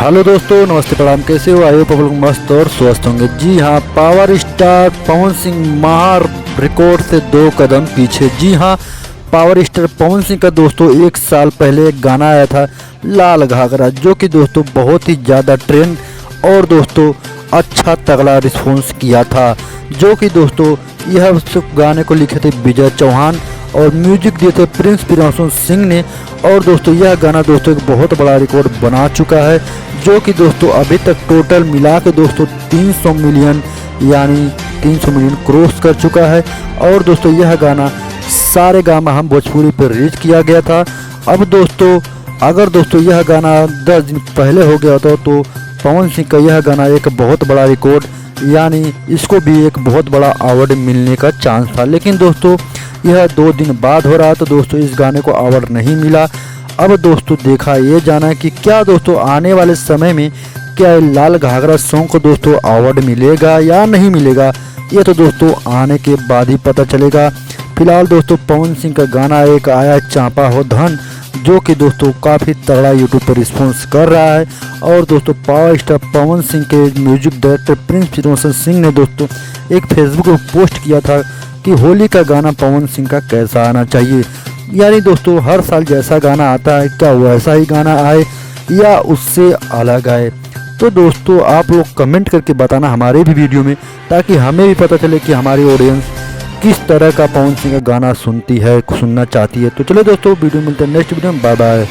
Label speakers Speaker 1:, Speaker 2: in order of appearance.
Speaker 1: Hello दोस्तों, नमस्ते प्रणाम। कैसे हो? आयो पब्लिक मस्त और स्वस्थ होंगे। जी हाँ, power star Pawan Singh Mahar record से 2 कदम पीछे। जी हाँ, पावर स्टार पवन सिंह का दोस्तों 1 साल पहले एक गाना आया था लाल घाघरा, जो कि दोस्तों बहुत ही ज़्यादा ट्रेंड और दोस्तों अच्छा तगड़ा रिस्पॉन्स किया था। जो कि दोस्तों यह गाने को लिखे थे विजय चौहान और म्यूजिक दिए थे प्रिंस प्रियांशु सिंह ने। और दोस्तों यह गाना दोस्तों एक बहुत बड़ा रिकॉर्ड बना चुका है, जो कि दोस्तों अभी तक टोटल मिला के दोस्तों 300 मिलियन यानी 300 मिलियन क्रॉस कर चुका है। और दोस्तों यह गाना सारे गामा हम भोजपुरी पर रिलीज किया गया था। अब दोस्तों अगर दोस्तों यह गाना 10 दिन पहले हो गया होता तो पवन सिंह का यह गाना एक बहुत बड़ा रिकॉर्ड यानी इसको भी एक बहुत बड़ा अवार्ड मिलने का चांस था। लेकिन दोस्तों यह 2 दिन बाद हो रहा, तो दोस्तों इस गाने को अवार्ड नहीं मिला। अब दोस्तों देखा ये जाना है कि क्या दोस्तों आने वाले समय में क्या लाल घाघरा सॉन्ग को दोस्तों अवार्ड मिलेगा या नहीं मिलेगा, ये तो दोस्तों आने के बाद ही पता चलेगा। फिलहाल दोस्तों पवन सिंह का गाना एक आया चांपा हो धन, जो कि दोस्तों काफ़ी तगड़ा यूट्यूब पर रिस्पॉन्स कर रहा है। और दोस्तों पावर स्टार पवन सिंह के music director Prince Priyanshu Singh ने दोस्तों एक फेसबुक पर पोस्ट किया था कि होली का गाना पवन सिंह का कैसा आना चाहिए। यानी दोस्तों हर साल जैसा गाना आता है क्या वैसा ही गाना आए या उससे अलग आए। तो दोस्तों आप लोग कमेंट करके बताना हमारे भी वीडियो में, ताकि हमें भी पता चले कि हमारी ऑडियंस किस तरह का पवन सिंह का गाना सुनती है, सुनना चाहती है। तो चलो दोस्तों वीडियो मिलते हैं नेक्स्ट वीडियो में। Bye bye.